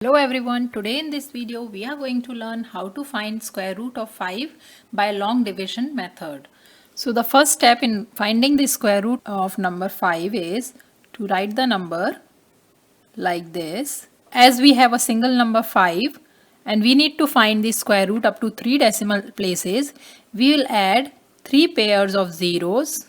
Hello everyone, today in this video we are going to learn how to find square root of 5 by long division method. So the first step in finding the square root of number 5 is to write the number like this. As we have a single number 5 and we need to find the square root up to 3 decimal places, we will add 3 pairs of zeros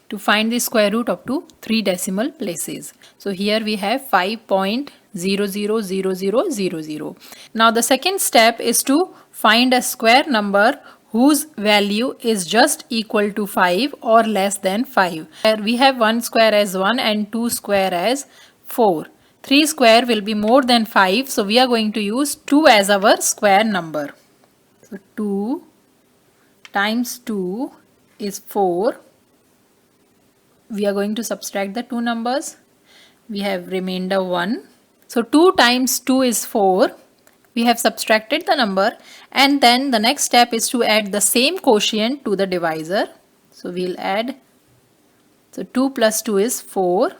to find the square root up to 3 decimal places. So here we have 5.000000. Now the second step is to find a square number whose value is just equal to 5 or less than 5. Here we have 1 square as 1 and 2 square as 4. 3 square will be more than 5, so we are going to use 2 as our square number. So 2 times 2 is 4. We are going to subtract the two numbers. We have remainder 1. So 2 times 2 is 4. We have subtracted the number, and then the next step is to add the same quotient to the divisor. So we'll add, so 2 plus 2 is 4.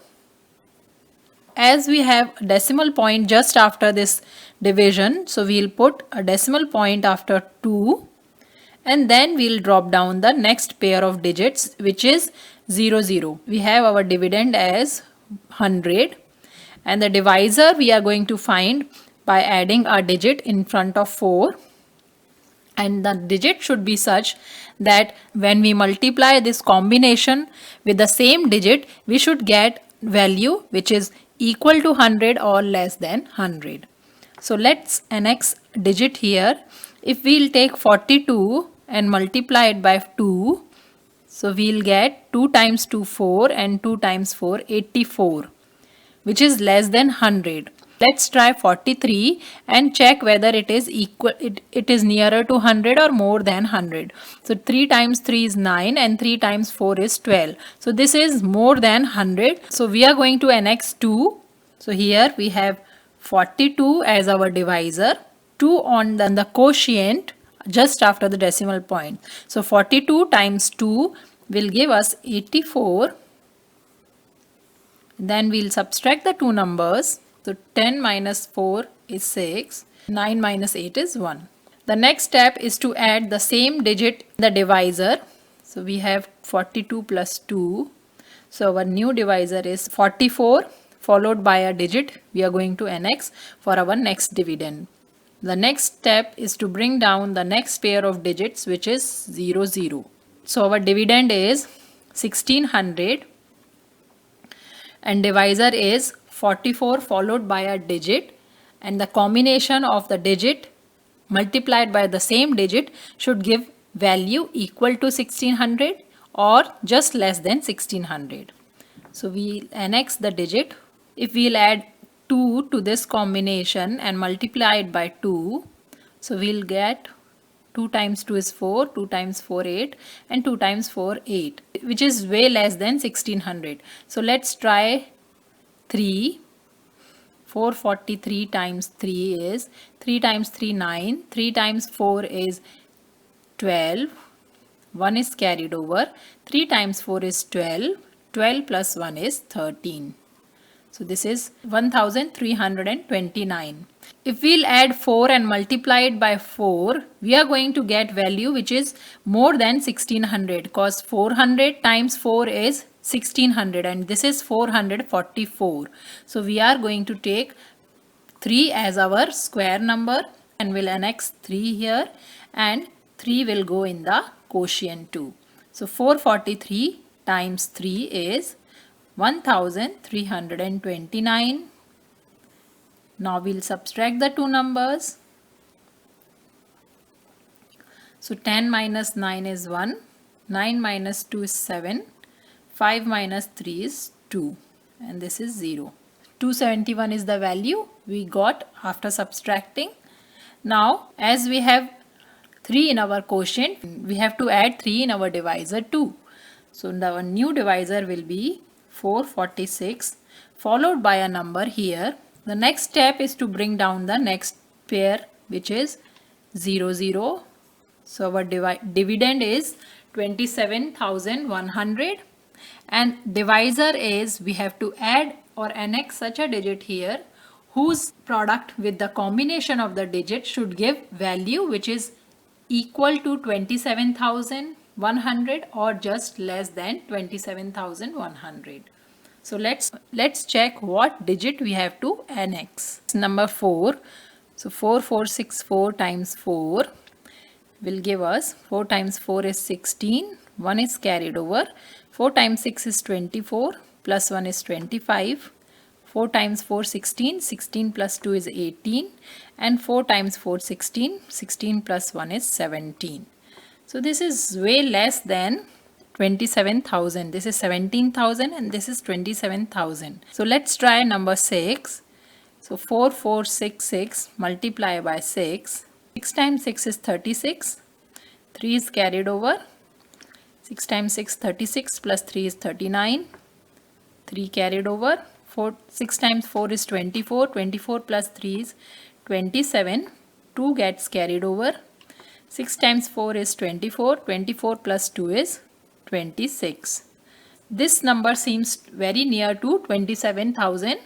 As we have a decimal point just after this division, so we'll put a decimal point after 2, and then we'll drop down the next pair of digits, which is 00. We have our dividend as 100, and the divisor we are going to find by adding a digit in front of 4, and the digit should be such that when we multiply this combination with the same digit, we should get value which is equal to 100 or less than 100. So let's annex digit here. If we'll take 42 and multiply it by 2, so we'll get 2 times 2 4 and 2 times 4 84, which is less than 100. Let's try 43 and check whether it is equal, it is nearer to 100 or more than 100. So 3 times 3 is 9 and 3 times 4 is 12. So this is more than 100. So we are going to annex 2. So here we have 42 as our divisor, 2 on the quotient just after the decimal point. So 42 times 2 will give us 84. Then we'll subtract the two numbers. So 10 minus 4 is 6. 9 minus 8 is 1. The next step is to add the same digit in the divisor. So we have 42 plus 2. So our new divisor is 44, followed by a digit we are going to annex for our next dividend. The next step is to bring down the next pair of digits, which is 00. So our dividend is 1600 and divisor is 44 followed by a digit, and the combination of the digit multiplied by the same digit should give value equal to 1600 or just less than 1600. So we annex the digit. If we'll add 2 to this combination and multiply it by 2, so we'll get 2 times 2 is 4, 2 times 4 8, and 2 times 4 8, which is way less than 1600. So let's try 3. 443 times 3 is 3 times 3 9, 3 times 4 is 12, 1 is carried over, 3 times 4 is 12, 12 plus 1 is 13. So this is 1329. If we'll add 4 and multiply it by 4, we are going to get value which is more than 1600, because 400 times 4 is 1600 and this is 444. So we are going to take 3 as our square number and we'll annex 3 here, and 3 will go in the quotient too. So 443 times 3 is 1329. Now we'll subtract the two numbers. So 10 minus 9 is 1, 9 minus 2 is 7, 5 minus 3 is 2, and this is 0. 271 is the value we got after subtracting. Now as we have 3 in our quotient, we have to add 3 in our divisor too. So the new divisor will be 446 followed by a number here. The next step is to bring down the next pair, which is 00. So our dividend is 27,100 And divisor is we have to add or annex such a digit here whose product with the combination of the digit should give value which is equal to 27,100 or just less than 27,100. So let's check what digit we have to annex. Number 4. So 4464 times 4 will give us 4 times 4 is 16. 1 is carried over. 4 times 6 is 24 plus 1 is 25. 4 times 4 16. 16 plus 2 is 18. And 4 times 4 16. 16 plus 1 is 17. So this is way less than 27,000. This is 17,000 and this is 27,000. So let's try number 6. So 4466 multiply by 6. 6 times 6 is 36. 3 is carried over. 6 times 6 36 plus 3 is 39. 3 carried over. 6 times 4 is 24. 24 plus 3 is 27. 2 gets carried over. 6 times 4 is 24. 24 plus 2 is 26. This number seems very near to 27,000.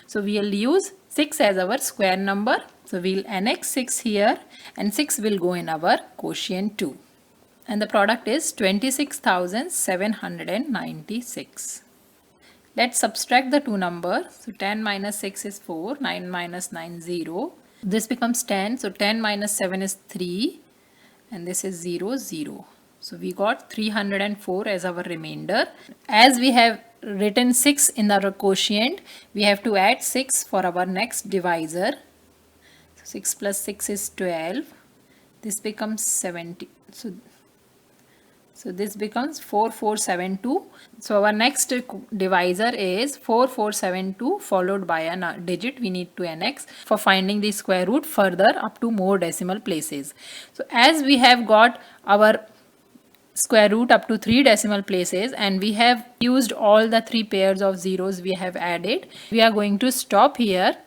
So we will use 6 as our square number. So we will annex 6 here and 6 will go in our quotient 2. And the product is 26,796. Let's subtract the two numbers. So 10 minus 6 is 4. 9 minus 9 0. This becomes 10. So 10 minus 7 is 3. And this is 0 0. So we got 304 as our remainder. As we have written 6 in our quotient, we have to add 6 for our next divisor. So 6 plus 6 is 12. This becomes 70. So this becomes 4472. So our next divisor is 4472 followed by a digit we need to annex for finding the square root further up to more decimal places. So as we have got our square root up to 3 decimal places and we have used all the 3 pairs of zeros we have added, we are going to stop here.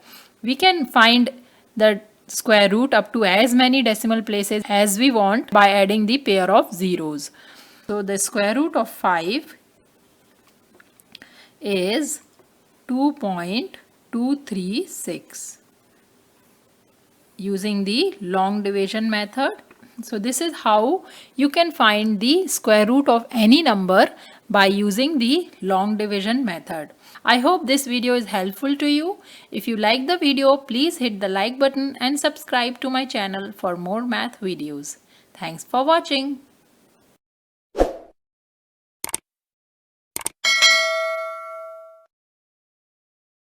We can find the square root up to as many decimal places as we want by adding the pair of zeros. So the square root of 5 is 2.236 using the long division method. So this is how you can find the square root of any number by using the long division method. I hope this video is helpful to you. If you like the video, please hit the like button and subscribe to my channel for more math videos. Thanks for watching.